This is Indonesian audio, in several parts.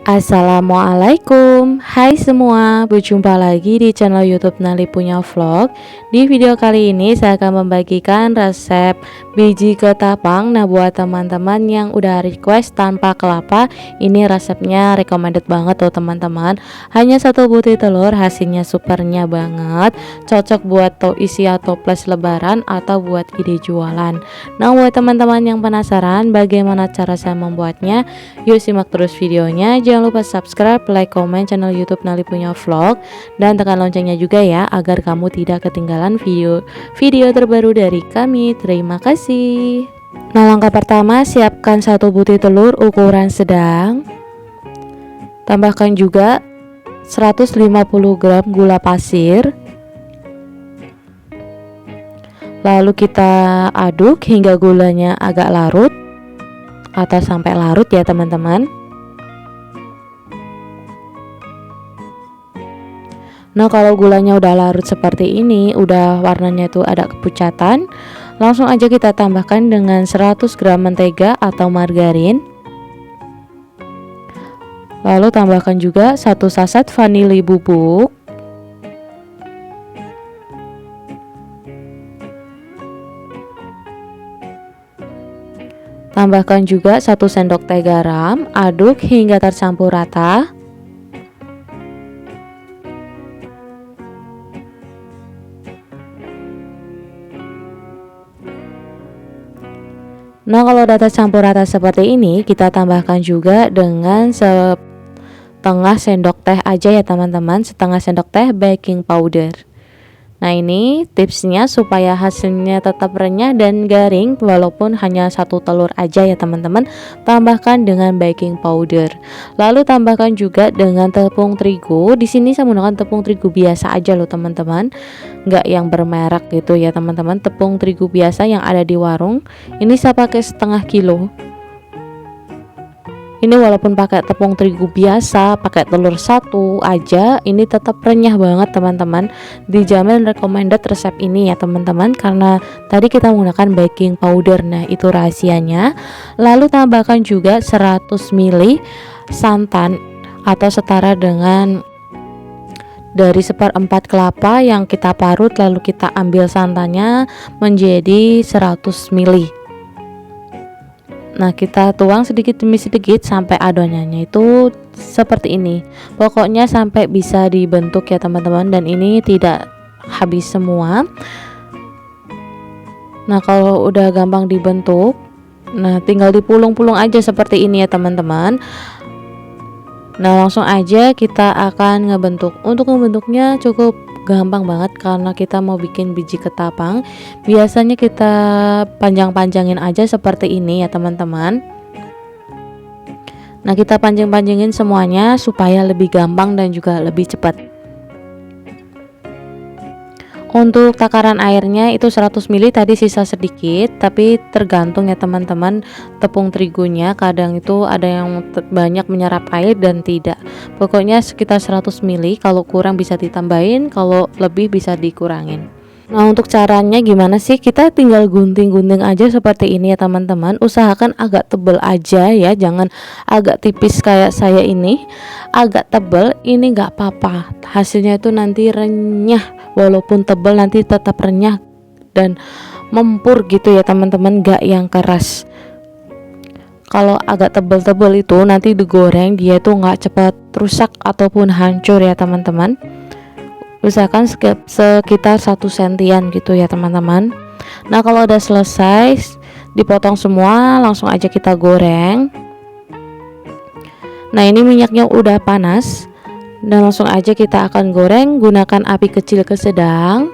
Assalamualaikum, hai semua, berjumpa lagi di channel YouTube Nali Punya Vlog. Di video kali ini saya akan membagikan resep biji ketapang. Nah, buat teman-teman yang udah request tanpa kelapa, ini resepnya recommended banget tuh teman-teman. Hanya satu butir telur, hasilnya supernya banget, cocok buat isi atau plus lebaran atau buat ide jualan. Nah, buat teman-teman yang penasaran bagaimana cara saya membuatnya, yuk simak terus videonya. Jangan lupa subscribe, like, komen channel YouTube Nali Punya Vlog, dan tekan loncengnya juga ya, agar kamu tidak ketinggalan video terbaru dari kami. Terima kasih. Nah, langkah pertama, siapkan satu butir telur ukuran sedang. Tambahkan juga 150 gram gula pasir. Lalu kita aduk hingga gulanya agak larut atau sampai larut ya teman-teman. Nah, kalau gulanya udah larut seperti ini, udah warnanya tuh ada kepucatan, langsung aja kita tambahkan dengan 100 gram mentega atau margarin. Lalu tambahkan juga 1 saset vanili bubuk. Tambahkan juga 1 sendok teh garam, aduk hingga tercampur rata. Nah, kalau udah tercampur rata seperti ini, kita tambahkan juga dengan setengah sendok teh aja ya teman-teman, setengah sendok teh baking powder. Nah, ini tipsnya supaya hasilnya tetap renyah dan garing walaupun hanya satu telur aja ya teman-teman. Tambahkan dengan baking powder. Lalu tambahkan juga dengan tepung terigu. Di sini saya menggunakan tepung terigu biasa aja loh teman-teman, nggak yang bermerek gitu ya teman-teman. Tepung terigu biasa yang ada di warung. Ini saya pakai setengah kilo. Ini walaupun pakai tepung terigu biasa, pakai telur satu aja, ini tetap renyah banget teman-teman. Dijamin recommended resep ini ya teman-teman, karena tadi kita menggunakan baking powder. Nah, itu rahasianya. Lalu tambahkan juga 100 ml santan atau setara dengan dari 1/4 kelapa yang kita parut, lalu kita ambil santannya menjadi 100 ml. Nah, kita tuang sedikit demi sedikit sampai adonannya itu seperti ini. Pokoknya sampai bisa dibentuk ya teman-teman, dan ini tidak habis semua. Nah, kalau udah gampang dibentuk, nah tinggal dipulung-pulung aja seperti ini ya teman-teman. Nah, langsung aja kita akan ngebentuk. Untuk membentuknya cukup gampang banget karena kita mau bikin biji ketapang. Biasanya kita panjang-panjangin aja seperti ini ya teman-teman. Nah, kita panjang-panjangin semuanya supaya lebih gampang dan juga lebih cepat. Untuk takaran airnya itu 100 ml, tadi sisa sedikit, tapi tergantung ya teman-teman tepung terigunya. Kadang itu ada yang banyak menyerap air dan tidak. Pokoknya sekitar 100 ml, kalau kurang bisa ditambahin, kalau lebih bisa dikurangin. Nah, untuk caranya gimana sih? Kita tinggal gunting-gunting aja seperti ini ya teman-teman. Usahakan agak tebal aja ya, jangan agak tipis kayak saya ini. Agak tebal ini nggak apa-apa, hasilnya itu nanti renyah. Walaupun tebal nanti tetap renyah dan mempur gitu ya teman-teman, nggak yang keras. Kalau agak tebal-tebal itu nanti digoreng dia tuh nggak cepat rusak ataupun hancur ya teman-teman. Usahakan sekitar 1 sentian gitu ya teman-teman. Nah, kalau udah selesai dipotong semua, langsung aja kita goreng. Nah, ini minyaknya udah panas dan langsung aja kita akan goreng. Gunakan api kecil ke sedang.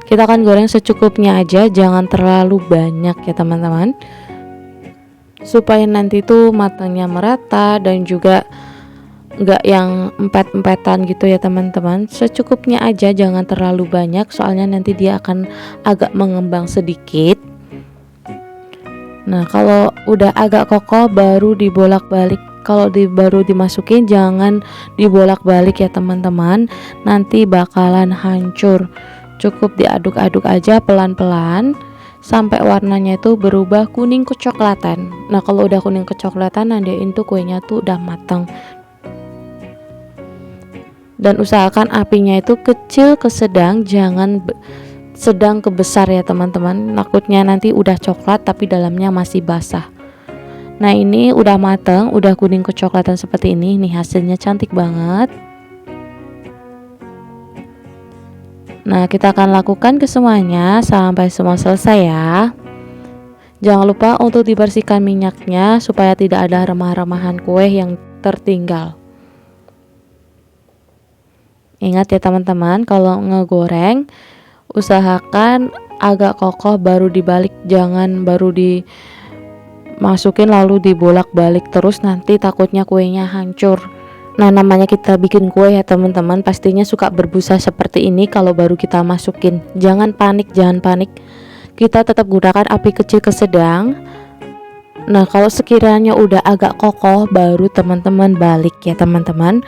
Kita akan goreng secukupnya aja, jangan terlalu banyak ya teman-teman, supaya nanti tuh matangnya merata dan juga nggak yang empet-empetan gitu ya teman-teman. Secukupnya aja, jangan terlalu banyak, soalnya nanti dia akan agak mengembang sedikit. Nah, kalau udah agak kokoh baru dibolak-balik. Kalau baru dimasukin jangan dibolak-balik ya teman-teman, nanti bakalan hancur. Cukup diaduk-aduk aja pelan-pelan sampai warnanya itu berubah kuning kecoklatan. Nah, kalau udah kuning kecoklatan, nandain tuh kuenya tuh udah matang. Dan usahakan apinya itu kecil ke sedang, jangan sedang ke besar ya teman-teman, takutnya nanti udah coklat tapi dalamnya masih basah. Nah ini udah mateng, udah kuning kecoklatan seperti ini nih, hasilnya cantik banget. Nah kita akan lakukan ke semuanya sampai semua selesai ya. Jangan lupa untuk dibersihkan minyaknya supaya tidak ada remah-remahan kue yang tertinggal. Ingat ya teman-teman, kalau ngegoreng usahakan agak kokoh baru dibalik, jangan baru dimasukin lalu dibolak-balik terus, nanti takutnya kuenya hancur. Nah namanya kita bikin kue ya teman-teman, pastinya suka berbusa seperti ini kalau baru kita masukin. Jangan panik, kita tetap gunakan api kecil ke sedang. Nah kalau sekiranya udah agak kokoh baru teman-teman balik ya teman-teman.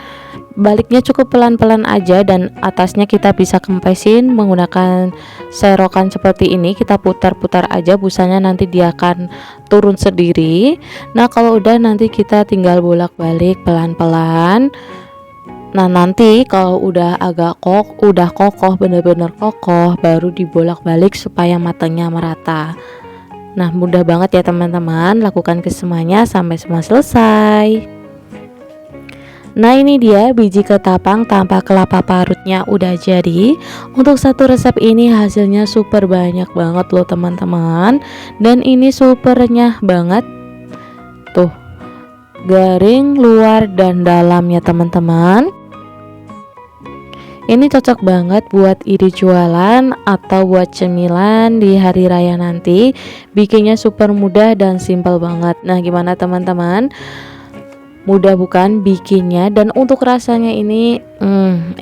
Baliknya cukup pelan-pelan aja dan atasnya kita bisa kempesin menggunakan serokan seperti ini. Kita putar-putar aja, busanya nanti dia akan turun sendiri. Nah kalau udah nanti kita tinggal bolak-balik pelan-pelan. Nah nanti kalau udah agak kokoh, bener-bener kokoh, baru dibolak-balik supaya matangnya merata. Nah mudah banget ya teman-teman, lakukan ke semuanya sampai semua selesai. Nah ini dia biji ketapang tanpa kelapa parutnya udah jadi. Untuk satu resep ini hasilnya super banyak banget loh teman-teman. Dan ini super renyah banget. Tuh, garing luar dan dalamnya teman-teman. Ini cocok banget buat ide jualan atau buat cemilan di hari raya nanti. Bikinnya super mudah dan simple banget. Nah gimana teman-teman? Mudah bukan bikinnya? Dan untuk rasanya ini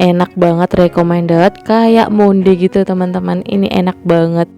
enak banget, recommended, kayak monde gitu teman-teman. Ini enak banget,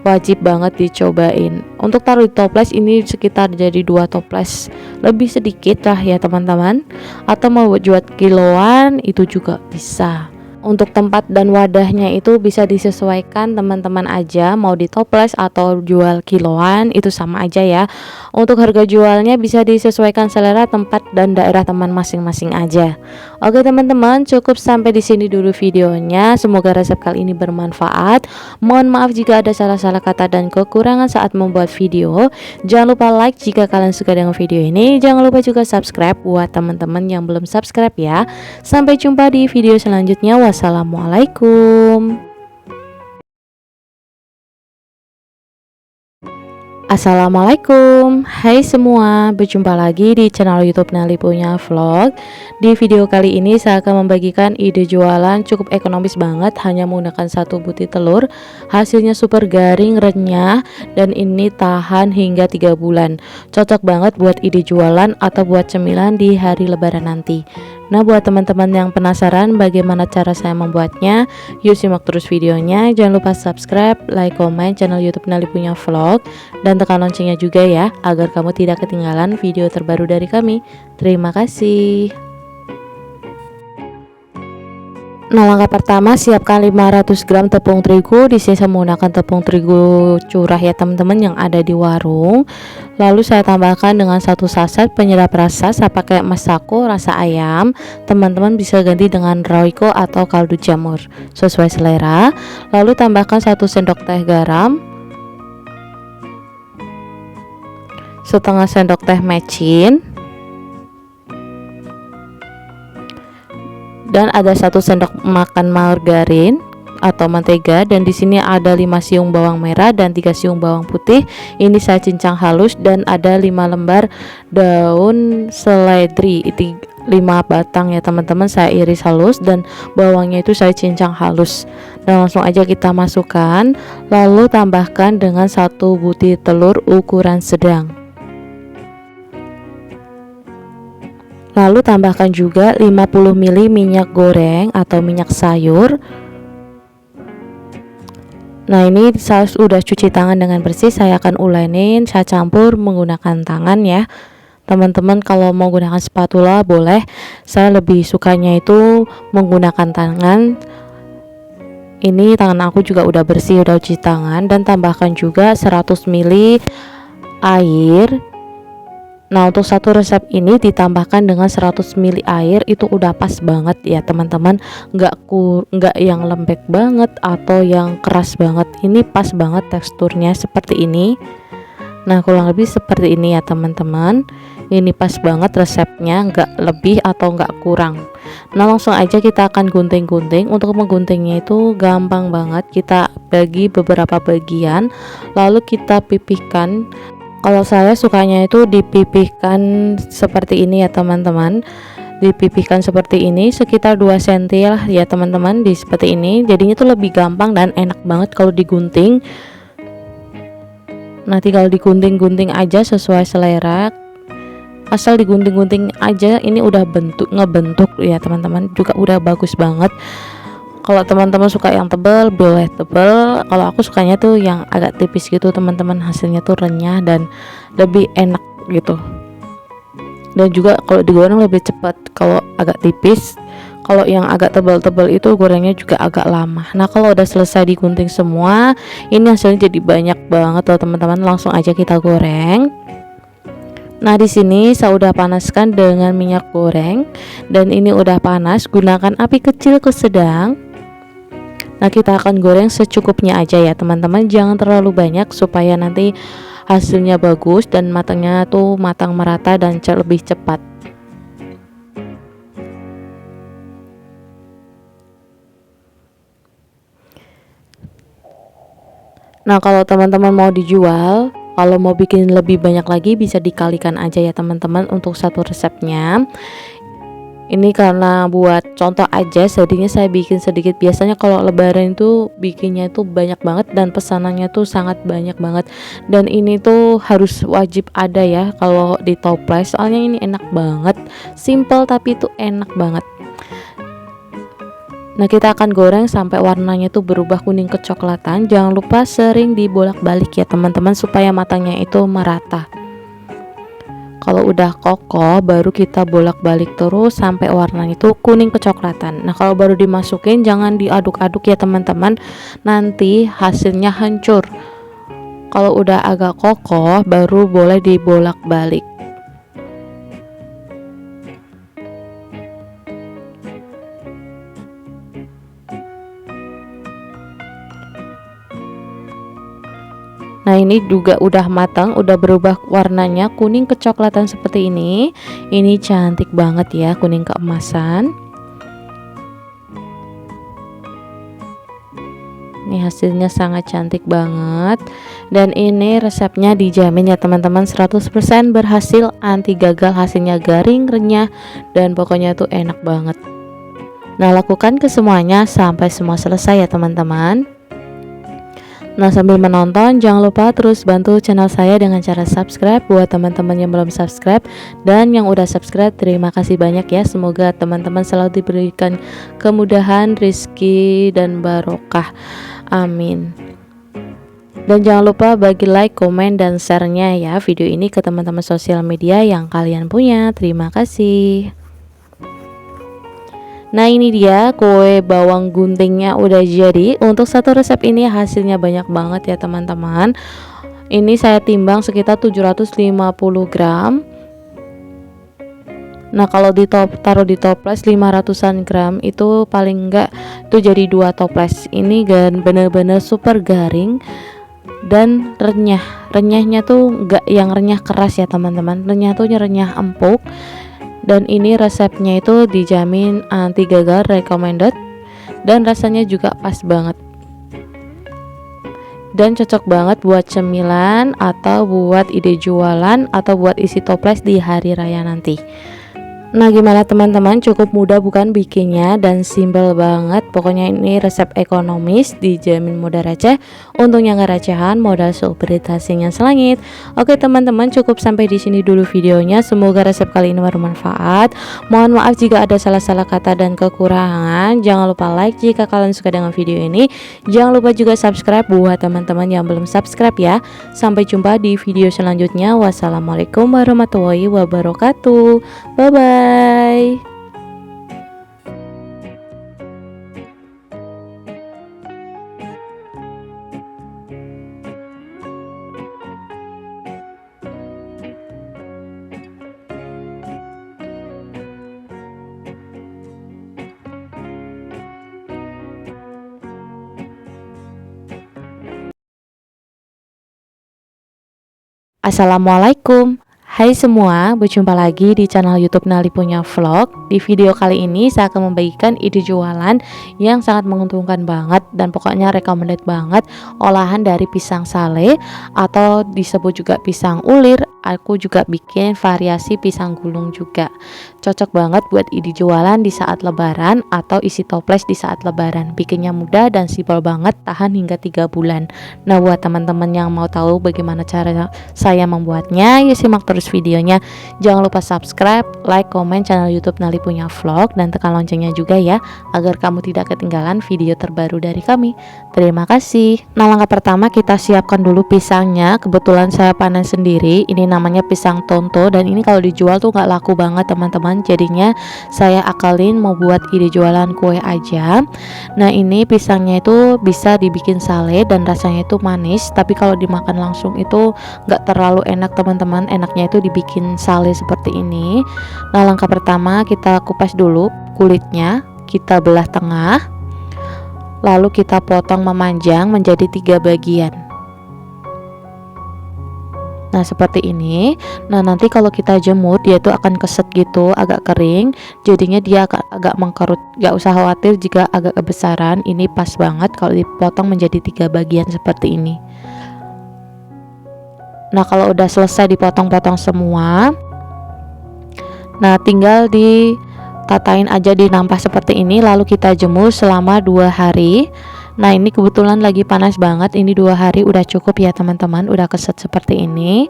wajib banget dicobain. Untuk taruh di toples ini sekitar jadi 2 toples lebih sedikit lah ya teman-teman, atau mau buat kiloan itu juga bisa. Untuk tempat dan wadahnya itu bisa disesuaikan teman-teman aja, mau di toples atau jual kiloan itu sama aja ya. Untuk harga jualnya bisa disesuaikan selera tempat dan daerah teman masing-masing aja. Oke teman-teman, cukup sampai di sini dulu videonya. Semoga resep kali ini bermanfaat. Mohon maaf jika ada salah-salah kata dan kekurangan saat membuat video. Jangan lupa like jika kalian suka dengan video ini. Jangan lupa juga subscribe buat teman-teman yang belum subscribe ya. Sampai jumpa di video selanjutnya. Wassalamualaikum. Assalamualaikum, hai semua, berjumpa lagi di channel YouTube Nelly Punya Vlog. Di video kali ini saya akan membagikan ide jualan cukup ekonomis banget, hanya menggunakan 1 butir telur. Hasilnya super garing, renyah, dan ini tahan hingga 3 bulan. Cocok banget buat ide jualan atau buat cemilan di hari lebaran nanti. Nah buat teman-teman yang penasaran bagaimana cara saya membuatnya, yuk simak terus videonya. Jangan lupa subscribe, like, komen channel YouTube Nelly Punya Vlog, dan tekan loncengnya juga ya, agar kamu tidak ketinggalan video terbaru dari kami. Terima kasih. Nah langkah pertama, siapkan 500 gram tepung terigu. Di sini saya menggunakan tepung terigu curah ya teman-teman yang ada di warung. Lalu saya tambahkan dengan 1 saset penyedap rasa, saya pakai Masako rasa ayam. Teman-teman bisa ganti dengan Royco atau kaldu jamur sesuai selera. Lalu tambahkan 1 sendok teh garam, setengah sendok teh mecin, dan ada 1 sendok makan margarin atau mentega, dan di sini ada 5 siung bawang merah dan 3 siung bawang putih. Ini saya cincang halus, dan ada 5 lembar daun seledri, 5 batang ya teman-teman, saya iris halus, dan bawangnya itu saya cincang halus. Dan langsung aja kita masukkan, lalu tambahkan dengan 1 butir telur ukuran sedang. Lalu tambahkan juga 50 ml minyak goreng atau minyak sayur. Nah ini saya sudah cuci tangan dengan bersih, saya akan ulenin, saya campur menggunakan tangan ya teman-teman. Kalau mau gunakan spatula boleh, saya lebih sukanya itu menggunakan tangan. Ini tangan aku juga udah bersih, udah cuci tangan. Dan tambahkan juga 100 ml air. Nah, untuk satu resep ini ditambahkan dengan 100 ml air itu udah pas banget ya teman-teman. Nggak yang lembek banget atau yang keras banget. Ini pas banget teksturnya seperti ini. Nah, kurang lebih seperti ini ya teman-teman. Ini pas banget resepnya, nggak lebih atau nggak kurang. Nah, langsung aja kita akan gunting-gunting. Untuk mengguntingnya itu gampang banget. Kita bagi beberapa bagian, lalu kita pipihkan. Kalau saya sukanya itu dipipihkan seperti ini ya teman-teman. Dipipihkan seperti ini sekitar 2 cm lah ya teman-teman, di seperti ini. Jadinya tuh lebih gampang dan enak banget kalau digunting. Nah, tinggal digunting-gunting aja sesuai selera. Asal digunting-gunting aja ini udah ngebentuk ya teman-teman, juga udah bagus banget. Kalau teman-teman suka yang tebal boleh tebal, kalau aku sukanya tuh yang agak tipis gitu teman-teman, hasilnya tuh renyah dan lebih enak gitu. Dan juga kalau digoreng lebih cepat kalau agak tipis. Kalau yang agak tebal-tebal itu gorengnya juga agak lama. Nah, kalau udah selesai digunting semua, ini hasilnya jadi banyak banget loh teman-teman. Langsung aja kita goreng. Nah, di sini saya udah panaskan dengan minyak goreng dan ini udah panas, gunakan api kecil ke sedang. Nah, kita akan goreng secukupnya aja ya teman-teman, jangan terlalu banyak supaya nanti hasilnya bagus dan matangnya tuh matang merata dan lebih cepat. Nah, kalau teman-teman mau dijual, kalau mau bikin lebih banyak lagi bisa dikalikan aja ya teman-teman untuk satu resepnya. Ini karena buat contoh aja, jadinya saya bikin sedikit. Biasanya kalau lebaran itu bikinnya itu banyak banget dan pesanannya tuh sangat banyak banget. Dan ini tuh harus wajib ada ya kalau di toples, soalnya ini enak banget. Simple tapi itu enak banget. Nah, kita akan goreng sampai warnanya tuh berubah kuning kecoklatan. Jangan lupa sering dibolak-balik ya teman-teman supaya matangnya itu merata. Kalau udah kokoh baru kita bolak-balik terus sampai warnanya itu kuning kecoklatan. Nah, kalau baru dimasukin jangan diaduk-aduk ya teman-teman, nanti hasilnya hancur. Kalau udah agak kokoh baru boleh dibolak-balik. Nah, ini juga udah matang, udah berubah warnanya kuning kecoklatan seperti ini. Ini cantik banget ya, kuning keemasan. Ini hasilnya sangat cantik banget. Dan ini resepnya dijamin ya teman-teman 100% berhasil, anti gagal, hasilnya garing, renyah, dan pokoknya tuh enak banget. Nah, lakukan ke semuanya sampai semua selesai ya teman-teman. Nah, sambil menonton jangan lupa terus bantu channel saya dengan cara subscribe buat teman-teman yang belum subscribe, dan yang udah subscribe terima kasih banyak ya. Semoga teman-teman selalu diberikan kemudahan, rizki dan barokah. Amin. Dan jangan lupa bagi like, komen, dan share-nya ya video ini ke teman-teman sosial media yang kalian punya. Terima kasih. Nah, ini dia kue bawang guntingnya udah jadi. Untuk satu resep ini hasilnya banyak banget ya teman-teman. Ini saya timbang sekitar 750 gram. Nah, kalau taruh di toples 500-an gram itu paling enggak itu jadi 2 toples. Ini bener-bener super garing dan renyah. Renyahnya tuh enggak yang renyah keras ya teman-teman. Renyah tuh renyah empuk. Dan ini resepnya itu dijamin anti gagal, recommended, dan rasanya juga pas banget dan cocok banget buat cemilan atau buat ide jualan atau buat isi toples di hari raya nanti. Nah, gimana teman-teman, cukup mudah bukan bikinnya dan simple banget. Pokoknya ini resep ekonomis, dijamin mudah receh. Untungnya nggak recehan, modal seupritasinya selangit. Oke teman-teman, cukup sampai di sini dulu videonya. Semoga resep kali ini bermanfaat. Mohon maaf jika ada salah-salah kata dan kekurangan. Jangan lupa like jika kalian suka dengan video ini. Jangan lupa juga subscribe buat teman-teman yang belum subscribe ya. Sampai jumpa di video selanjutnya. Wassalamualaikum warahmatullahi wabarakatuh. Bye bye. Assalamualaikum. Hai semua, berjumpa lagi di channel YouTube Nali Punya Vlog. Di video kali ini saya akan membagikan ide jualan yang sangat menguntungkan banget dan pokoknya recommended banget, olahan dari pisang sale atau disebut juga pisang ulir. Aku juga bikin variasi pisang gulung juga. Cocok banget buat ide jualan di saat lebaran atau isi toples di saat lebaran. Bikinnya mudah dan simpel banget, tahan hingga 3 bulan. Nah, buat teman-teman yang mau tahu bagaimana cara saya membuatnya, yuk simak terus videonya. Jangan lupa subscribe, like, komen channel YouTube Nali Punya Vlog dan tekan loncengnya juga ya, agar kamu tidak ketinggalan video terbaru dari kami. Terima kasih. Nah, langkah pertama kita siapkan dulu pisangnya. Kebetulan saya panen sendiri. Ini namanya pisang tonto dan ini kalau dijual tuh nggak laku banget teman-teman. Jadinya saya akalin mau buat ide jualan kue aja. Nah, ini pisangnya itu bisa dibikin sale dan rasanya itu manis, tapi kalau dimakan langsung itu nggak terlalu enak teman-teman. Enaknya itu dibikin sale seperti ini. Nah, langkah pertama kita kupas dulu kulitnya, kita belah tengah, lalu kita potong memanjang menjadi 3 bagian. Nah, seperti ini. Nah, nanti kalau kita jemur dia tuh akan keset gitu, agak kering. Jadinya dia agak mengkerut. Gak usah khawatir jika agak kebesaran. Ini pas banget kalau dipotong menjadi 3 bagian seperti ini. Nah, kalau udah selesai dipotong-potong semua, nah tinggal ditatain aja di nampah seperti ini, lalu kita jemur selama 2 hari. Nah, ini kebetulan lagi panas banget, ini 2 hari udah cukup ya teman-teman, udah keset seperti ini.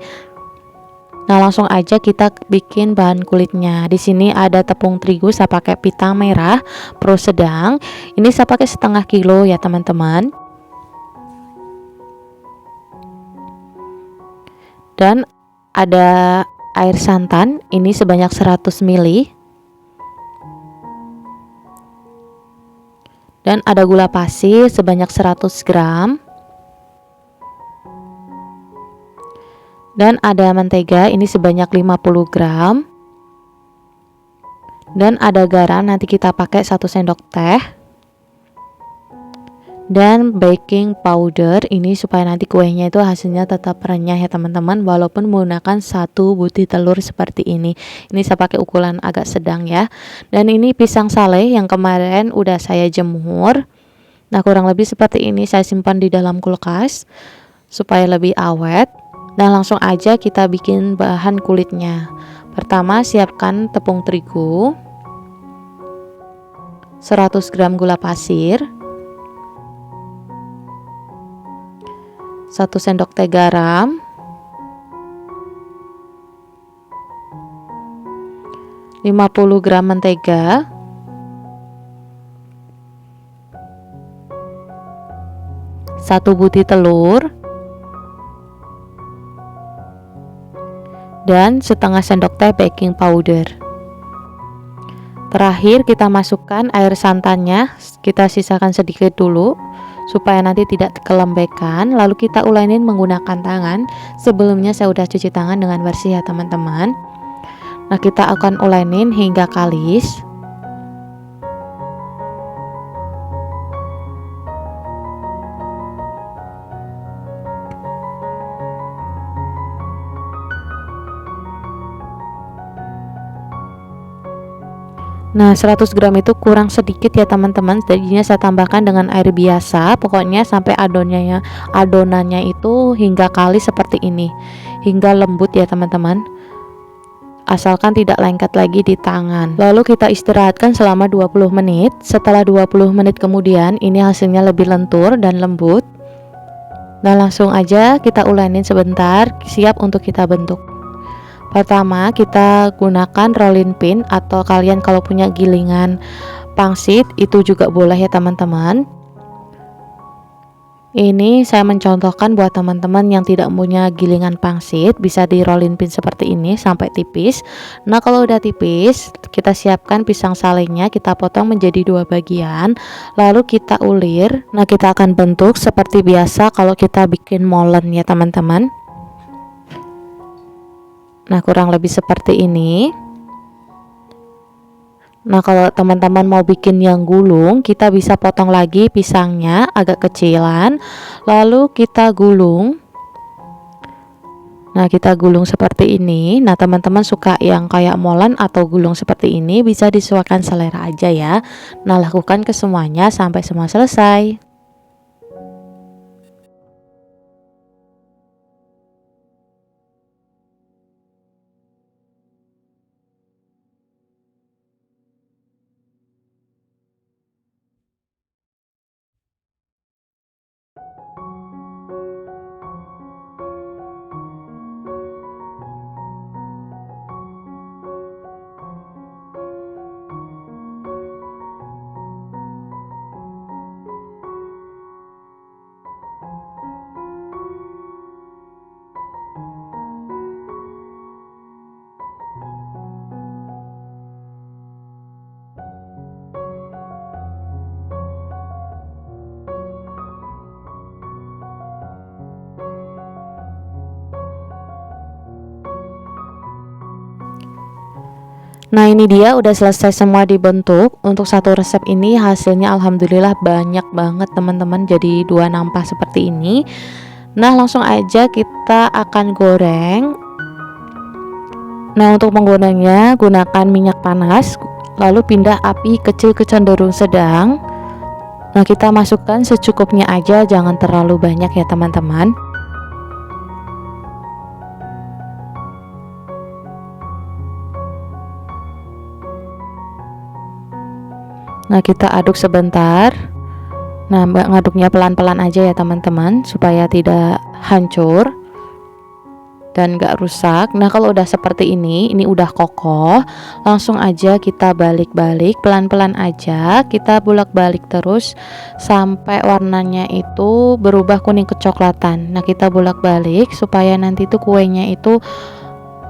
Nah, langsung aja kita bikin bahan kulitnya. Di sini ada tepung terigu, saya pakai pita merah pro sedang. Ini saya pakai setengah kilo ya teman-teman. Dan ada air santan, ini sebanyak 100 ml. Dan ada gula pasir sebanyak 100 gram. Dan ada mentega, ini sebanyak 50 gram. Dan ada garam, nanti kita pakai 1 sendok teh. Dan baking powder, ini supaya nanti kuenya itu hasilnya tetap renyah ya teman-teman, walaupun menggunakan 1 butir telur seperti ini. Ini saya pakai ukuran agak sedang ya. Dan ini pisang sale yang kemarin udah saya jemur. Nah, kurang lebih seperti ini, saya simpan di dalam kulkas supaya lebih awet. Dan langsung aja kita bikin bahan kulitnya. Pertama, siapkan tepung terigu, 100 gram gula pasir, 1 sendok teh garam, 50 gram mentega, 1 butir telur, dan setengah sendok teh baking powder. Terakhir kita masukkan air santannya, kita sisakan sedikit dulu supaya nanti tidak kelembekan. Lalu kita ulanin menggunakan tangan. Sebelumnya saya udah cuci tangan dengan bersih ya teman-teman. Nah, kita akan ulanin hingga kalis. Nah, 100 gram itu kurang sedikit ya teman-teman, jadinya saya tambahkan dengan air biasa. Pokoknya sampai adonannya itu hingga kalis seperti ini, hingga lembut ya teman-teman, asalkan tidak lengket lagi di tangan. Lalu kita istirahatkan selama 20 menit. Setelah 20 menit kemudian ini hasilnya lebih lentur dan lembut. Nah, langsung aja kita ulanin sebentar, siap untuk kita bentuk. Pertama, kita gunakan rolling pin atau kalian kalau punya gilingan pangsit itu juga boleh ya teman-teman. Ini saya mencontohkan buat teman-teman yang tidak punya gilingan pangsit, bisa di rolling pin seperti ini sampai tipis. Nah, kalau udah tipis, kita siapkan pisang salenya, kita potong menjadi 2 bagian, lalu kita ulir. Nah, kita akan bentuk seperti biasa kalau kita bikin molen ya teman-teman. Nah, kurang lebih seperti ini. Nah, kalau teman-teman mau bikin yang gulung, kita bisa potong lagi pisangnya agak kecilan, lalu kita gulung. Nah, kita gulung seperti ini. Nah, teman-teman suka yang kayak molen atau gulung seperti ini, bisa disesuaikan selera aja ya. Nah, lakukan ke semuanya sampai semua selesai. Nah, ini dia udah selesai semua dibentuk. Untuk satu resep ini hasilnya alhamdulillah banyak banget teman-teman, jadi 2 nampah seperti ini. Nah, langsung aja kita akan goreng. Nah, untuk menggorengnya gunakan minyak panas, lalu pindah api kecil ke cenderung sedang. Nah, kita masukkan secukupnya aja, jangan terlalu banyak ya teman-teman. Nah, kita aduk sebentar. Nah, ngaduknya pelan-pelan aja ya teman-teman, supaya tidak hancur dan gak rusak. Nah, kalau udah seperti ini udah kokoh, langsung aja kita balik-balik pelan-pelan aja, kita bolak-balik terus sampai warnanya itu berubah kuning kecoklatan. Nah, kita bolak-balik supaya nanti tuh kuenya itu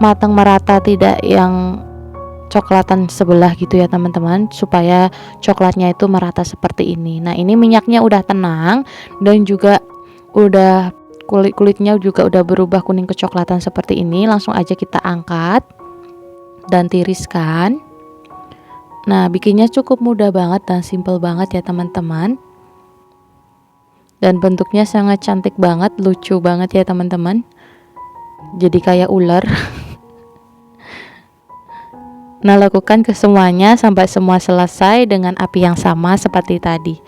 matang merata, tidak yang coklatan sebelah gitu ya teman-teman, supaya coklatnya itu merata seperti ini. Nah, ini minyaknya udah tenang dan juga udah kulitnya juga udah berubah kuning kecoklatan seperti ini. Langsung aja kita angkat dan tiriskan. Nah, bikinnya cukup mudah banget dan simple banget ya teman-teman, dan bentuknya sangat cantik banget, lucu banget ya teman-teman, jadi kayak ular. Nah, lakukan ke semuanya sampai semua selesai dengan api yang sama seperti tadi.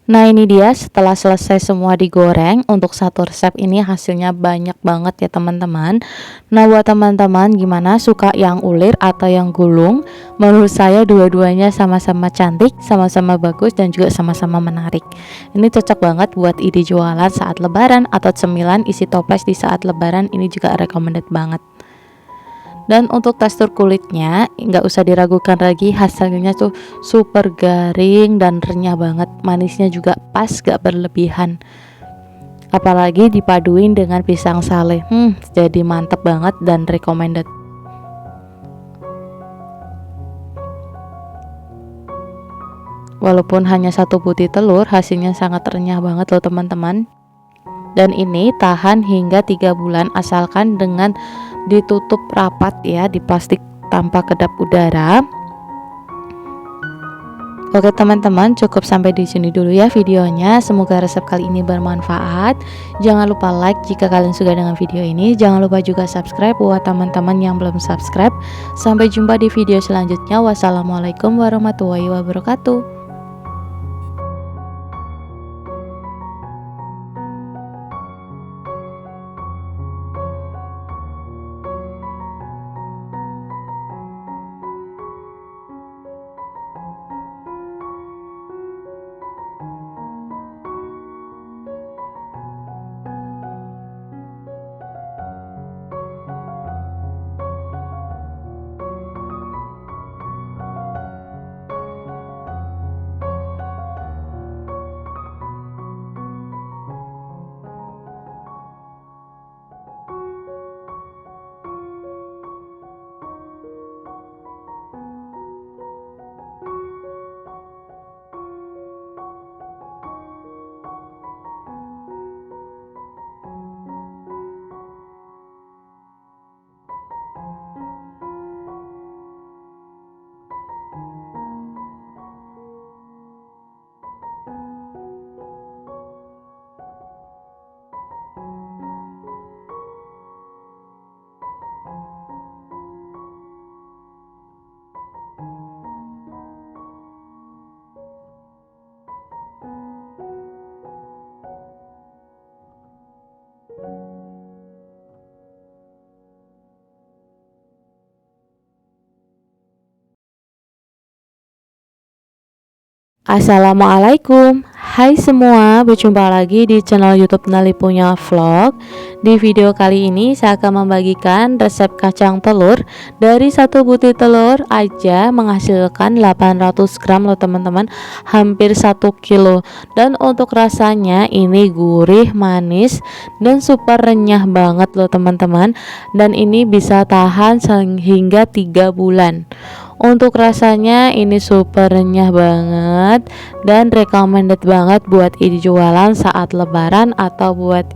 Nah, ini dia setelah selesai semua digoreng. Untuk satu resep ini hasilnya banyak banget ya teman-teman. Nah, buat teman-teman gimana, suka yang ulir atau yang gulung? Menurut saya dua-duanya sama-sama cantik, sama-sama bagus, dan juga sama-sama menarik. Ini cocok banget buat ide jualan saat lebaran atau cemilan isi toples di saat lebaran. Ini juga recommended banget. Dan untuk tekstur kulitnya nggak usah diragukan lagi, hasilnya tuh super garing dan renyah banget. Manisnya juga pas, gak berlebihan, apalagi dipaduin dengan pisang sale. Jadi mantep banget dan recommended. Walaupun hanya satu butir telur, hasilnya sangat renyah banget loh teman-teman. Dan ini tahan hingga 3 bulan asalkan dengan ditutup rapat ya di plastik tanpa kedap udara. Oke teman-teman, cukup sampai di sini dulu ya videonya. Semoga resep kali ini bermanfaat. Jangan lupa like jika kalian suka dengan video ini. Jangan lupa juga subscribe buat teman-teman yang belum subscribe. Sampai jumpa di video selanjutnya. Wassalamualaikum warahmatullahi wabarakatuh. Assalamualaikum. Hai semua, berjumpa lagi di channel YouTube Nali Punya Vlog. Di video kali ini saya akan membagikan resep kacang telur. Dari satu butir telur aja menghasilkan 800 gram loh teman-teman, hampir 1 kilo. Dan untuk rasanya ini gurih, manis, dan super renyah banget loh teman-teman. Dan ini bisa tahan hingga 3 bulan. Untuk rasanya ini super renyah banget dan recommended banget buat jualan saat lebaran atau buat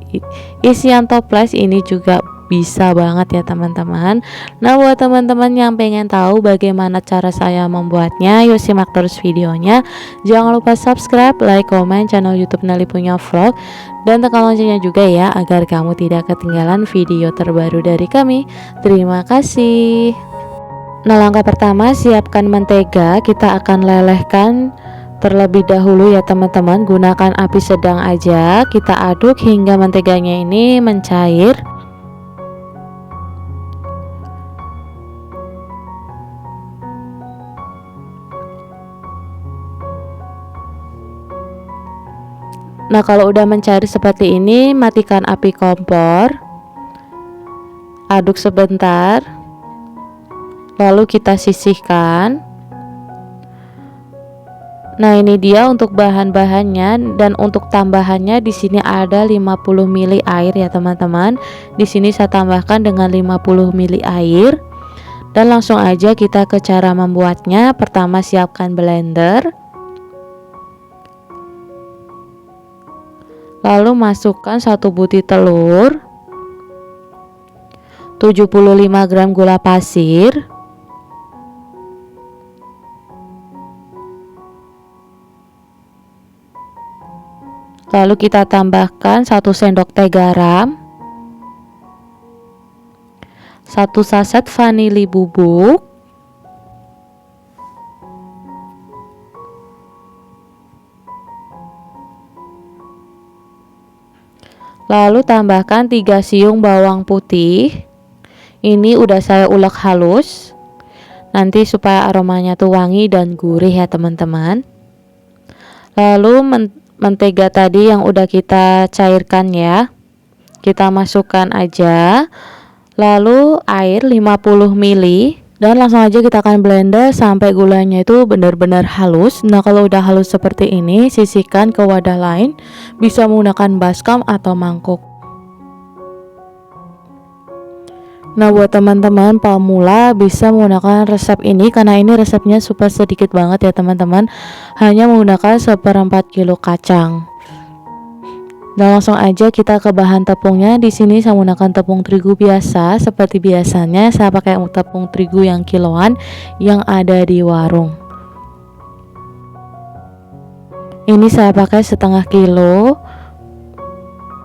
isian toples, ini juga bisa banget ya teman-teman. Nah, buat teman-teman yang pengen tahu bagaimana cara saya membuatnya, yuk simak terus videonya. Jangan lupa subscribe, like, komen channel YouTube Nali Punya Vlog, dan tekan loncengnya juga ya agar kamu tidak ketinggalan video terbaru dari kami. Terima kasih. Nah, langkah pertama, siapkan mentega. Kita akan lelehkan terlebih dahulu ya teman-teman, gunakan api sedang aja. Kita aduk hingga menteganya ini mencair. Nah, kalau udah mencair seperti ini, matikan api kompor, aduk sebentar, lalu kita sisihkan. Nah, ini dia untuk bahan-bahannya, dan untuk tambahannya di sini ada 50 ml air ya teman-teman. Di sini saya tambahkan dengan 50 ml air. Dan langsung aja kita ke cara membuatnya. Pertama, siapkan blender. Lalu masukkan 1 butir telur, 75 gram gula pasir, lalu kita tambahkan 1 sendok teh garam, 1 saset vanili bubuk, lalu tambahkan 3 siung bawang putih. Ini udah saya ulek halus, nanti supaya aromanya tuh wangi dan gurih ya teman-teman. Lalu mentega tadi yang udah kita cairkan ya, kita masukkan aja. Lalu air 50 ml, dan langsung aja kita akan blender sampai gulanya itu benar-benar halus. Nah, kalau udah halus seperti ini, sisihkan ke wadah lain, bisa menggunakan baskom atau mangkuk. Nah, buat teman-teman pemula bisa menggunakan resep ini karena ini resepnya super sedikit banget ya teman-teman, hanya menggunakan 1/4 kilo kacang. Dan langsung aja kita ke bahan tepungnya. Di sini saya menggunakan tepung terigu biasa, seperti biasanya saya pakai tepung terigu yang kiloan yang ada di warung. Ini saya pakai setengah kilo,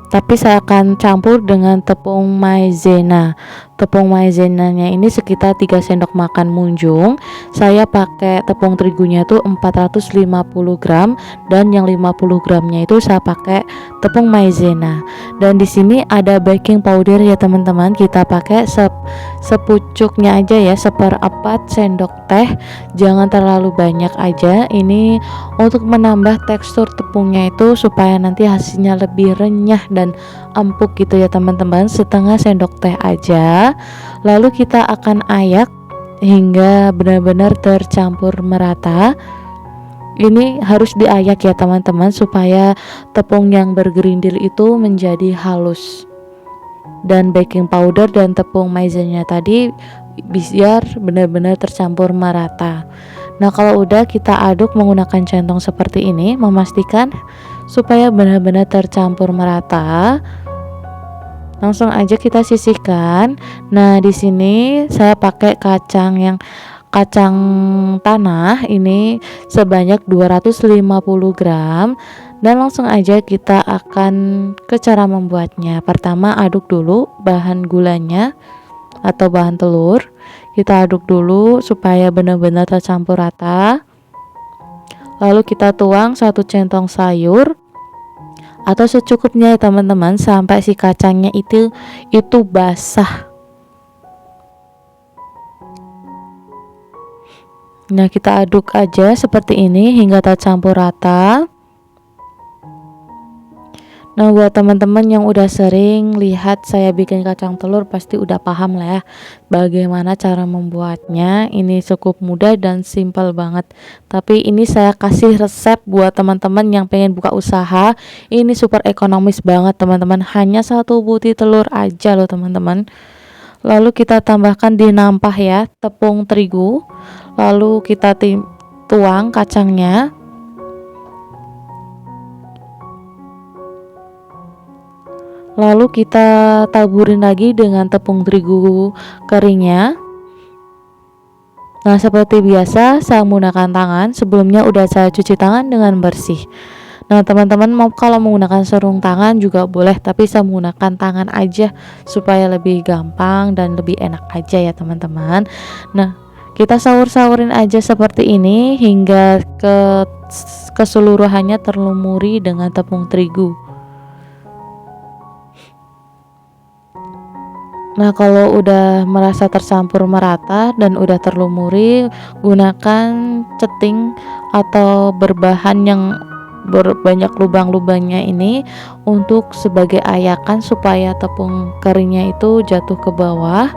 tapi saya akan campur dengan tepung maizena. Tepung maizenanya ini sekitar 3 sendok makan munjung. Saya pakai tepung terigunya itu 450 gram, dan yang 50 gramnya itu saya pakai tepung maizena. Dan di sini ada baking powder ya teman-teman. Kita pakai sepucuknya aja ya, 1/4 sendok teh. Jangan terlalu banyak aja. Ini untuk menambah tekstur tepungnya itu supaya nanti hasilnya lebih renyah dan empuk gitu ya teman-teman. Setengah sendok teh aja. Lalu kita akan ayak hingga benar-benar tercampur merata. Ini harus diayak ya teman-teman supaya tepung yang bergerindil itu menjadi halus, dan baking powder dan tepung maizena tadi biar benar-benar tercampur merata. Nah, kalau udah kita aduk menggunakan centong seperti ini, memastikan supaya benar-benar tercampur merata. Langsung aja kita sisihkan. Nah, di sini saya pakai kacang tanah ini sebanyak 250 gram, dan langsung aja kita akan ke cara membuatnya. Pertama, aduk dulu bahan gulanya atau bahan telur. Kita aduk dulu supaya benar-benar tercampur rata. Lalu kita tuang 1 centong sayur atau secukupnya ya teman-teman, sampai si kacangnya itu basah. Nah, kita aduk aja seperti ini hingga tercampur rata. Nah, buat teman-teman yang udah sering lihat saya bikin kacang telur pasti udah paham lah ya bagaimana cara membuatnya. Ini cukup mudah dan simple banget. Tapi ini saya kasih resep buat teman-teman yang pengen buka usaha. Ini super ekonomis banget teman-teman. Hanya 1 butir telur aja loh teman-teman. Lalu kita tambahkan di nampah ya tepung terigu. Lalu kita tuang kacangnya. Lalu kita taburin lagi dengan tepung terigu keringnya. Nah, seperti biasa saya menggunakan tangan. Sebelumnya udah saya cuci tangan dengan bersih. Nah, teman-teman mau kalau menggunakan sarung tangan juga boleh, tapi saya menggunakan tangan aja supaya lebih gampang dan lebih enak aja ya teman-teman. Nah, kita saur-saurin aja seperti ini hingga keseluruhannya terlumuri dengan tepung terigu. Nah, kalau udah merasa tercampur merata dan udah terlumuri, gunakan ceting atau berbahan yang banyak lubang-lubangnya ini untuk sebagai ayakan supaya tepung keringnya itu jatuh ke bawah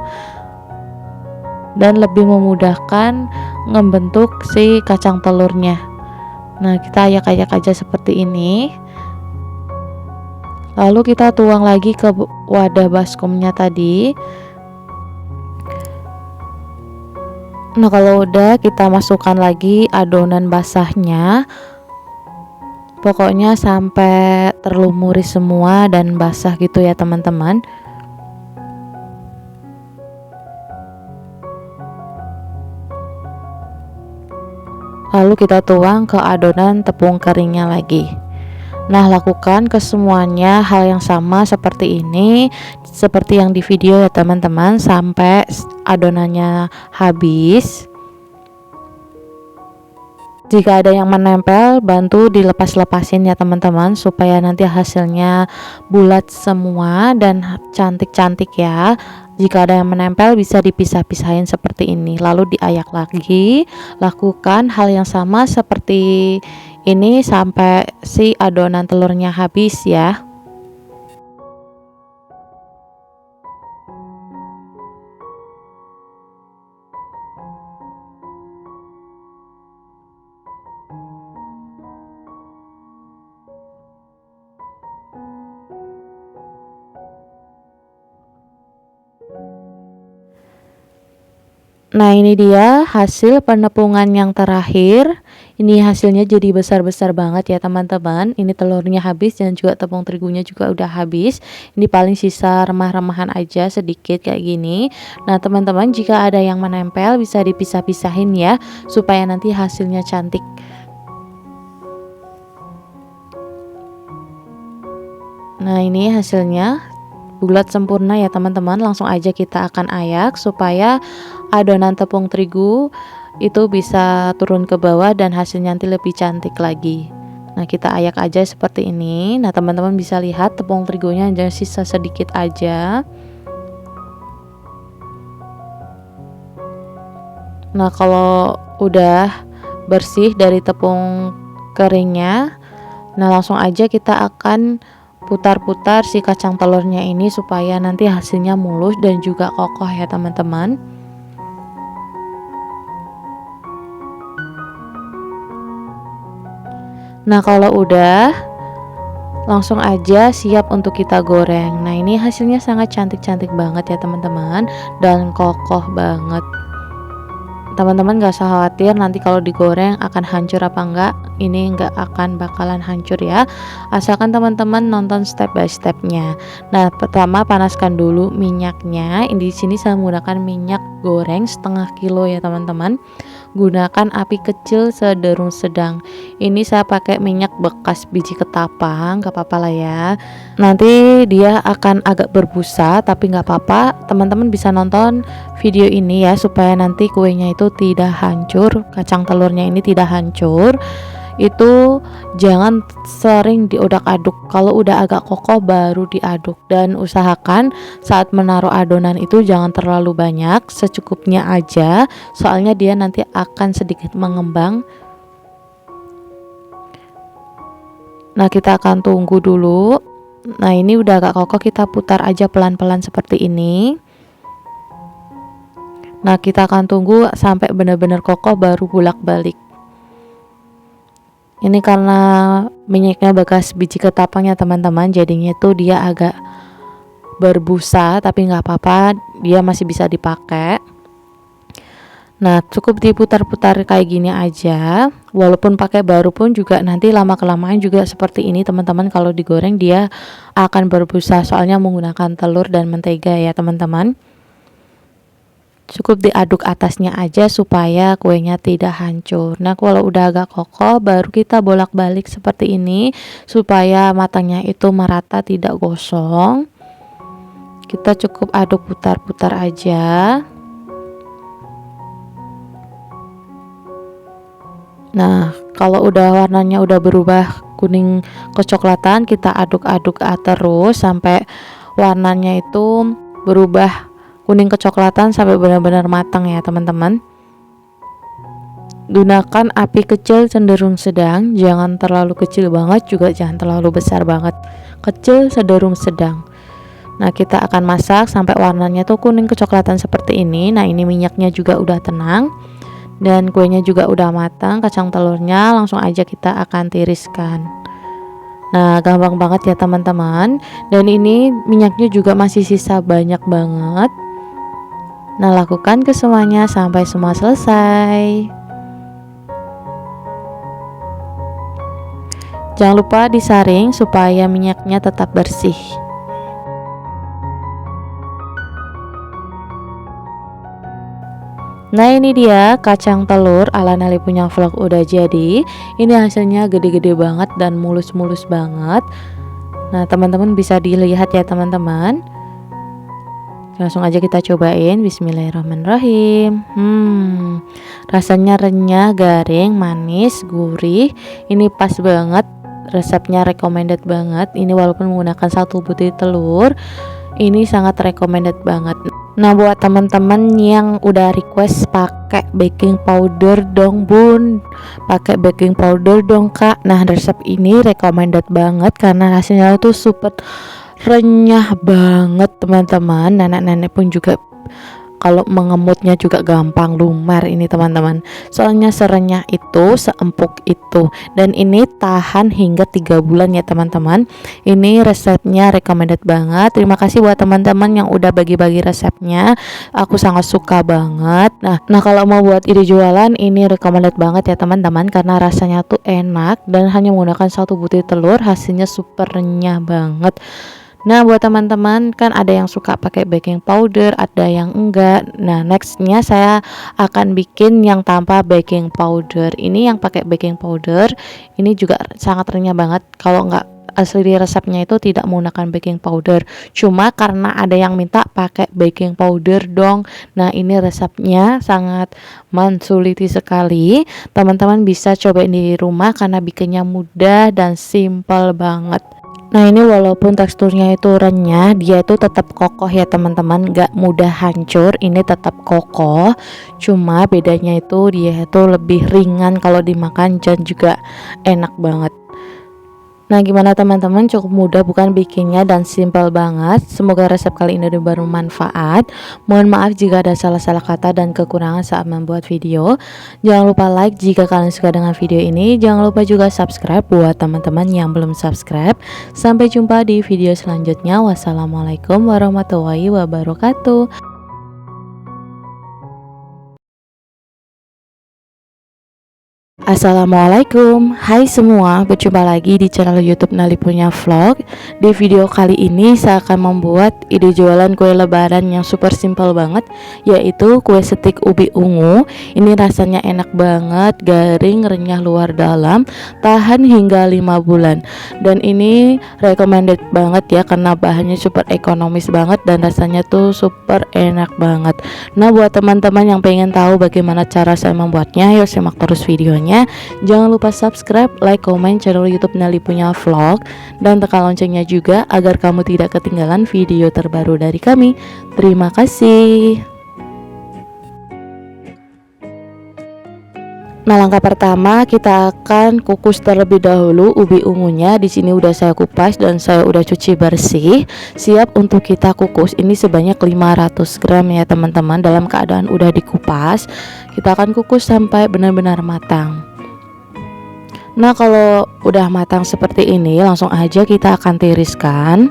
dan lebih memudahkan membentuk si kacang telurnya. Nah, kita ayak-ayak aja seperti ini. Lalu kita tuang lagi ke wadah baskomnya tadi. Nah, kalau udah kita masukkan lagi adonan basahnya. Pokoknya sampai terlumuri semua dan basah gitu ya teman-teman. Lalu kita tuang ke adonan tepung keringnya lagi. Nah, lakukan ke semuanya hal yang sama seperti ini, seperti yang di video ya teman-teman, sampai adonannya habis. Jika ada yang menempel, bantu dilepas-lepasin ya teman-teman, supaya nanti hasilnya bulat semua dan cantik-cantik ya. Jika ada yang menempel bisa dipisah-pisahin seperti ini, lalu diayak lagi. Lakukan hal yang sama seperti ini sampai si adonan telurnya habis ya. Nah, ini dia hasil penepungan yang terakhir. Ini hasilnya jadi besar-besar banget ya teman-teman. Ini telurnya habis dan juga tepung terigunya juga udah habis. Ini paling sisa remah-remahan aja sedikit kayak gini. Nah, teman-teman jika ada yang menempel bisa dipisah-pisahin ya, supaya nanti hasilnya cantik. Nah, ini hasilnya bulat sempurna ya teman-teman. Langsung aja kita akan ayak supaya adonan tepung terigu itu bisa turun ke bawah dan hasilnya nanti lebih cantik lagi. Nah, kita ayak aja seperti ini. Nah, teman-teman bisa lihat tepung terigunya hanya sisa sedikit aja. Nah, kalau udah bersih dari tepung keringnya, nah langsung aja kita akan putar-putar si kacang telurnya ini supaya nanti hasilnya mulus dan juga kokoh ya teman-teman. Nah, kalau udah langsung aja siap untuk kita goreng. Nah, ini hasilnya sangat cantik-cantik banget ya teman-teman dan kokoh banget. Teman-teman gak usah khawatir nanti kalau digoreng akan hancur apa enggak. Ini enggak akan bakalan hancur ya, asalkan teman-teman nonton step by stepnya. Nah, pertama panaskan dulu minyaknya. Di sini saya menggunakan minyak goreng setengah kilo ya teman-teman. Gunakan api kecil cenderung sedang. Ini saya pakai minyak bekas biji ketapang, gak apa-apa lah ya. Nanti dia akan agak berbusa, tapi gak apa-apa. Teman-teman bisa nonton video ini ya, supaya nanti kuenya itu tidak hancur, kacang telurnya ini tidak hancur. itu jangan sering diudak-aduk. Kalau udah agak kokoh baru diaduk, dan usahakan saat menaruh adonan itu jangan terlalu banyak, secukupnya aja, soalnya dia nanti akan sedikit mengembang. Nah, kita akan tunggu dulu. Nah, ini udah agak kokoh, kita putar aja pelan-pelan seperti ini. Nah, kita akan tunggu sampai benar-benar kokoh baru bolak-balik. Ini karena minyaknya bekas biji ketapang ya teman-teman, jadinya tuh dia agak berbusa, tapi nggak apa-apa, dia masih bisa dipakai. Nah, cukup diputar-putar kayak gini aja. Walaupun pakai baru pun juga nanti lama-kelamaan juga seperti ini teman-teman. Kalau digoreng dia akan berbusa, soalnya menggunakan telur dan mentega ya teman-teman. Cukup diaduk atasnya aja supaya kuenya tidak hancur. Nah, kalau udah agak kokoh baru kita bolak-balik seperti ini supaya matangnya itu merata, tidak gosong. Kita cukup aduk putar-putar aja. Nah, kalau udah warnanya udah berubah kuning kecoklatan, kita aduk-aduk terus sampai warnanya itu berubah kuning kecoklatan sampai benar-benar matang ya teman-teman. Gunakan api kecil cenderung sedang, jangan terlalu kecil banget juga jangan terlalu besar banget. Kecil cenderung sedang. Nah, kita akan masak sampai warnanya tuh kuning kecoklatan seperti ini. Nah, ini minyaknya juga udah tenang dan kuenya juga udah matang. Kacang telurnya langsung aja kita akan tiriskan. Nah, gampang banget ya teman-teman. Dan ini minyaknya juga masih sisa banyak banget. Nah, lakukan ke semuanya sampai semua selesai. Jangan lupa disaring supaya minyaknya tetap bersih. Nah, ini dia kacang telur ala Nelly punya vlog udah jadi. Ini hasilnya gede-gede banget dan mulus-mulus banget. Nah, teman-teman bisa dilihat ya teman-teman. Langsung aja kita cobain. Bismillahirrahmanirrahim. Rasanya renyah, garing, manis, gurih. Ini pas banget, resepnya recommended banget. Ini walaupun menggunakan 1 butir telur, ini sangat recommended banget. Nah, buat teman-teman yang udah request pakai baking powder dong bun, pakai baking powder dong kak. Nah, resep ini recommended banget karena hasilnya itu super renyah banget teman-teman. Nenek-nenek pun juga kalau mengemutnya juga gampang lumer ini teman-teman, soalnya serenyah itu, seempuk itu, dan ini tahan hingga 3 bulan ya teman-teman. Ini resepnya recommended banget. Terima kasih buat teman-teman yang udah bagi-bagi resepnya, aku sangat suka banget. Nah kalau mau buat ide jualan ini recommended banget ya teman-teman, karena rasanya tuh enak dan hanya menggunakan 1 butir telur, hasilnya super renyah banget. Nah, buat teman-teman kan ada yang suka pakai baking powder, ada yang enggak. Nah, nextnya saya akan bikin yang tanpa baking powder. Ini yang pakai baking powder, ini juga sangat renyah banget. Kalau enggak, asli resepnya itu tidak menggunakan baking powder. Cuma karena ada yang minta pakai baking powder dong. Nah, ini resepnya sangat mensuliti sekali. Teman-teman bisa cobain di rumah karena bikinnya mudah dan simple banget. Nah, ini walaupun teksturnya itu renyah, dia itu tetap kokoh ya teman-teman, gak mudah hancur. Ini tetap kokoh, cuma bedanya itu dia itu lebih ringan kalau dimakan dan juga enak banget. Nah, gimana teman-teman, cukup mudah bukan bikinnya dan simple banget. Semoga resep kali ini bermanfaat. Mohon maaf jika ada salah-salah kata dan kekurangan saat membuat video. Jangan lupa like jika kalian suka dengan video ini. Jangan lupa juga subscribe buat teman-teman yang belum subscribe. Sampai jumpa di video selanjutnya. Wassalamualaikum warahmatullahi wabarakatuh. Assalamualaikum, hai semua, berjumpa lagi di channel YouTube Nelly Punya Vlog. Di video kali ini saya akan membuat ide jualan kue lebaran yang super simple banget, yaitu kue stik ubi ungu. Ini rasanya enak banget, garing, renyah luar dalam, tahan hingga 5 bulan. Dan ini recommended banget ya, karena bahannya super ekonomis banget dan rasanya tuh super enak banget. Nah, buat teman-teman yang pengen tahu bagaimana cara saya membuatnya, yuk simak terus videonya. videonya. Jangan lupa subscribe, like, komen channel YouTube Nelly Punya Vlog, dan tekan loncengnya juga agar kamu tidak ketinggalan video terbaru dari kami. Terima kasih. Nah, langkah pertama kita akan kukus terlebih dahulu ubi ungunya. Di sini udah saya kupas dan saya udah cuci bersih, siap untuk kita kukus. Ini sebanyak 500 gram ya teman-teman, dalam keadaan udah dikupas. Kita akan kukus sampai benar-benar matang. Nah, kalau udah matang seperti ini, langsung aja kita akan tiriskan.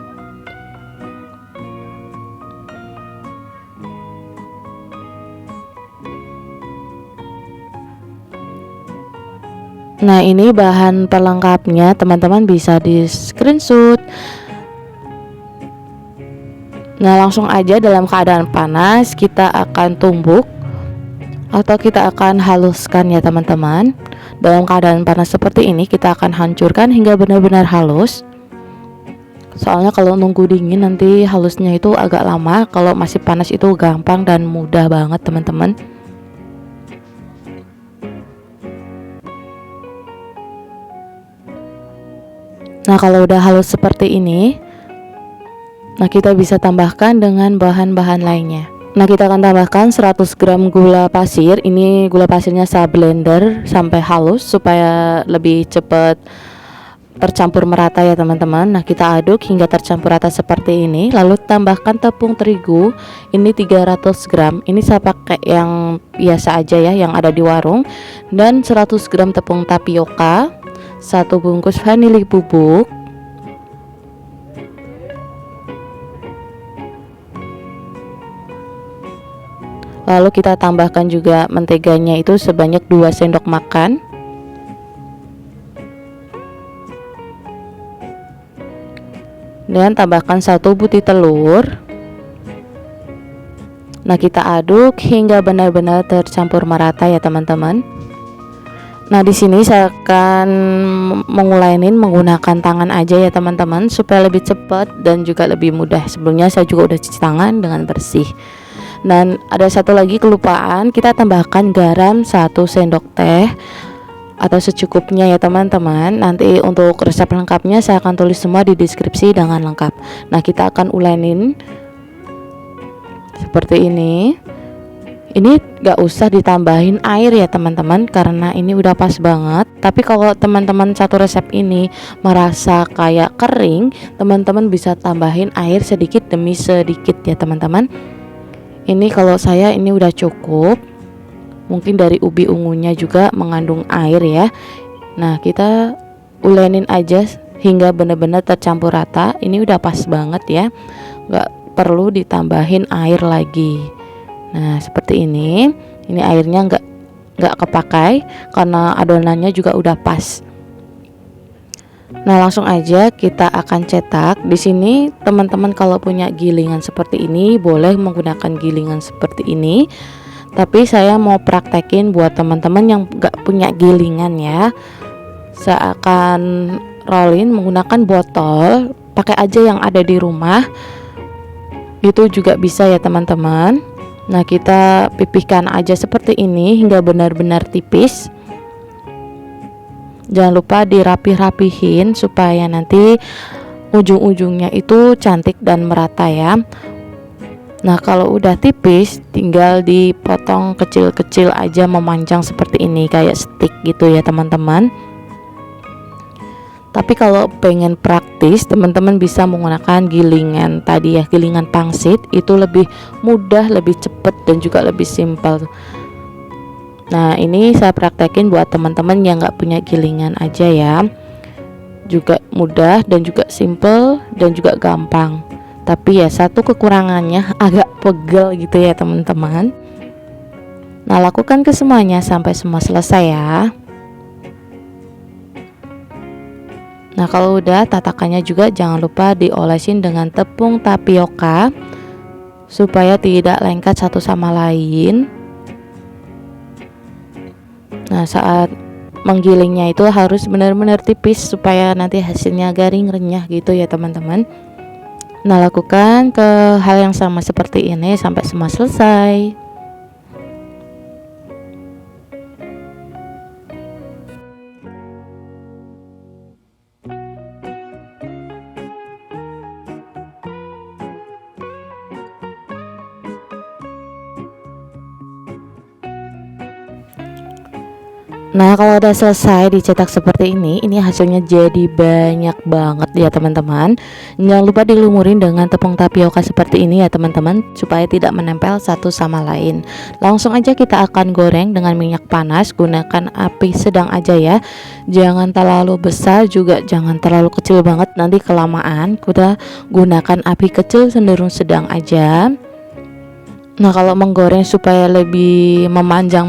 Nah, ini bahan pelengkapnya, teman-teman bisa di screenshot. Nah, langsung aja dalam keadaan panas kita akan tumbuk atau kita akan haluskan ya teman-teman. Dalam keadaan panas seperti ini kita akan hancurkan hingga benar-benar halus. Soalnya kalau nunggu dingin nanti halusnya itu agak lama, kalau masih panas itu gampang dan mudah banget teman-teman. Nah, kalau udah halus seperti ini, nah kita bisa tambahkan dengan bahan-bahan lainnya. Nah, kita akan tambahkan 100 gram gula pasir. Ini gula pasirnya saya blender sampai halus supaya lebih cepat tercampur merata ya teman-teman. Nah, kita aduk hingga tercampur rata seperti ini. Lalu tambahkan tepung terigu. Ini 300 gram. Ini saya pakai yang biasa aja ya, yang ada di warung. Dan 100 gram tepung tapioka, 1 bungkus vanili bubuk, lalu kita tambahkan juga menteganya itu sebanyak 2 sendok makan, dan tambahkan 1 butir telur. Nah, kita aduk hingga benar-benar tercampur merata ya teman-teman. Nah, di sini saya akan mengulainin menggunakan tangan aja ya teman-teman, supaya lebih cepat dan juga lebih mudah. Sebelumnya saya juga udah cuci tangan dengan bersih. Dan ada satu lagi kelupaan, kita tambahkan garam 1 sendok teh atau secukupnya ya teman-teman. Nanti untuk resep lengkapnya saya akan tulis semua di deskripsi dengan lengkap. Nah, kita akan ulainin seperti ini. Ini gak usah ditambahin air ya teman-teman, karena ini udah pas banget. Tapi kalau teman-teman satu resep ini merasa kayak kering, teman-teman bisa tambahin air sedikit demi sedikit ya teman-teman. Ini kalau saya ini udah cukup. Mungkin dari ubi ungunya juga mengandung air ya. Nah, kita ulenin aja hingga benar-benar tercampur rata. Ini udah pas banget ya, gak perlu ditambahin air lagi. Nah, seperti ini. Ini airnya nggak kepakai karena adonannya juga udah pas. Nah, langsung aja kita akan cetak. Di sini teman-teman kalau punya gilingan seperti ini boleh menggunakan gilingan seperti ini. Tapi saya mau praktekin buat teman-teman yang nggak punya gilingan ya. Saya akan rollin menggunakan botol. Pakai aja yang ada di rumah. Itu juga bisa ya teman-teman. Nah, kita pipihkan aja seperti ini hingga benar-benar tipis. Jangan lupa dirapih-rapihin supaya nanti ujung-ujungnya itu cantik dan merata ya. Nah, kalau udah tipis tinggal dipotong kecil-kecil aja, memanjang seperti ini kayak stick gitu ya teman-teman. Tapi kalau pengen praktis, teman-teman bisa menggunakan gilingan tadi ya, gilingan pangsit. Itu lebih mudah, lebih cepat dan juga lebih simpel. Nah, ini saya praktekin buat teman-teman yang nggak punya gilingan aja ya. Juga mudah dan juga simple dan juga gampang. Tapi ya satu kekurangannya agak pegel gitu ya teman-teman. Nah, lakukan kesemuanya sampai semua selesai ya. Nah, kalau udah, tatakannya juga jangan lupa diolesin dengan tepung tapioka supaya tidak lengket satu sama lain. Nah, saat menggilingnya itu harus benar-benar tipis supaya nanti hasilnya garing renyah gitu ya teman-teman. Nah, lakukan ke hal yang sama seperti ini sampai semua selesai. Nah, kalau udah selesai dicetak seperti ini hasilnya jadi banyak banget ya teman-teman. Jangan lupa dilumurin dengan tepung tapioka seperti ini ya teman-teman, supaya tidak menempel satu sama lain. Langsung aja kita akan goreng dengan minyak panas, gunakan api sedang aja ya. Jangan terlalu besar juga jangan terlalu kecil banget, nanti kelamaan. Kita gunakan api kecil cenderung sedang aja. Nah, kalau menggoreng supaya lebih memanjang,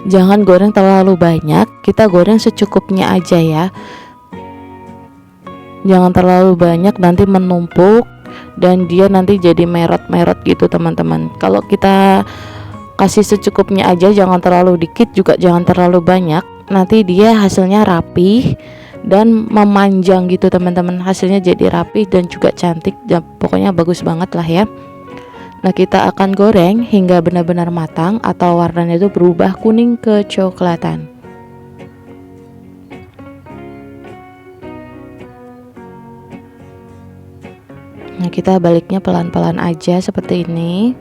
jangan goreng terlalu banyak, kita goreng secukupnya aja ya. Jangan terlalu banyak, nanti menumpuk dan dia nanti jadi merot-merot gitu teman-teman. Kalau kita kasih secukupnya aja, jangan terlalu dikit juga jangan terlalu banyak, nanti dia hasilnya rapih dan memanjang gitu teman-teman. Hasilnya jadi rapih dan juga cantik, pokoknya bagus banget lah ya. Nah, kita akan goreng hingga benar-benar matang atau warnanya itu berubah kuning kecoklatan. Nah, kita baliknya pelan-pelan aja seperti ini.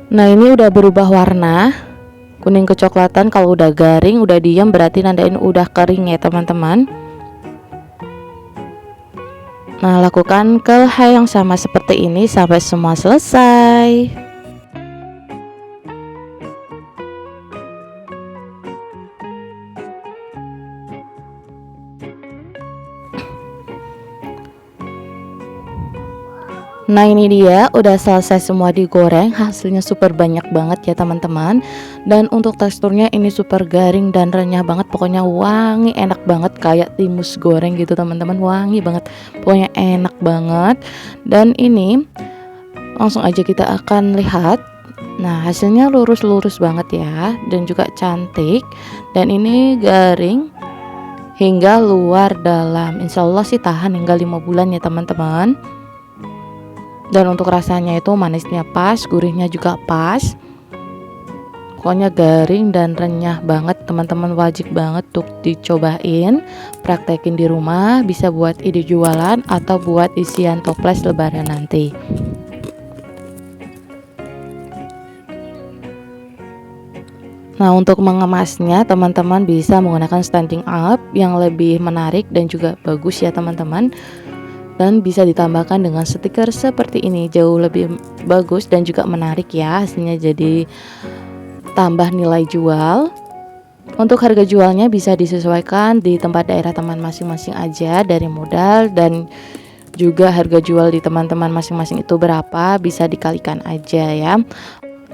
Nah, ini udah berubah warna kuning kecoklatan. Kalau udah garing, udah diam, berarti nandain udah kering ya teman-teman. Nah, lakukan ke hal yang sama seperti ini sampai semua selesai. Nah, ini dia udah selesai semua digoreng, hasilnya super banyak banget ya teman-teman. Dan untuk teksturnya ini super garing dan renyah banget, pokoknya wangi, enak banget kayak timus goreng gitu teman-teman, wangi banget, pokoknya enak banget. Dan ini langsung aja kita akan lihat. Nah, hasilnya lurus-lurus banget ya, dan juga cantik. Dan ini garing hingga luar dalam, insya Allah sih tahan hingga 5 bulan ya teman-teman. Dan untuk rasanya itu manisnya pas, gurihnya juga pas, pokoknya garing dan renyah banget teman-teman. Wajib banget untuk dicobain, praktekin di rumah, bisa buat ide jualan atau buat isian toples lebaran nanti. Nah, untuk mengemasnya teman-teman bisa menggunakan standing up yang lebih menarik dan juga bagus ya teman-teman. Dan bisa ditambahkan dengan stiker seperti ini, jauh lebih bagus dan juga menarik ya, hasilnya jadi tambah nilai jual. Untuk harga jualnya bisa disesuaikan di tempat daerah teman masing-masing aja, dari modal dan juga harga jual di teman-teman masing-masing itu berapa, bisa dikalikan aja ya.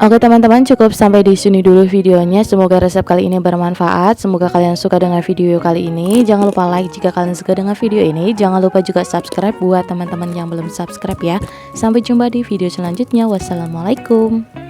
Oke teman-teman, cukup sampai di sini dulu videonya. Semoga resep kali ini bermanfaat. Semoga kalian suka dengan video kali ini. Jangan lupa like jika kalian suka dengan video ini. Jangan lupa juga subscribe buat teman-teman yang belum subscribe ya. Sampai jumpa di video selanjutnya. Wassalamualaikum.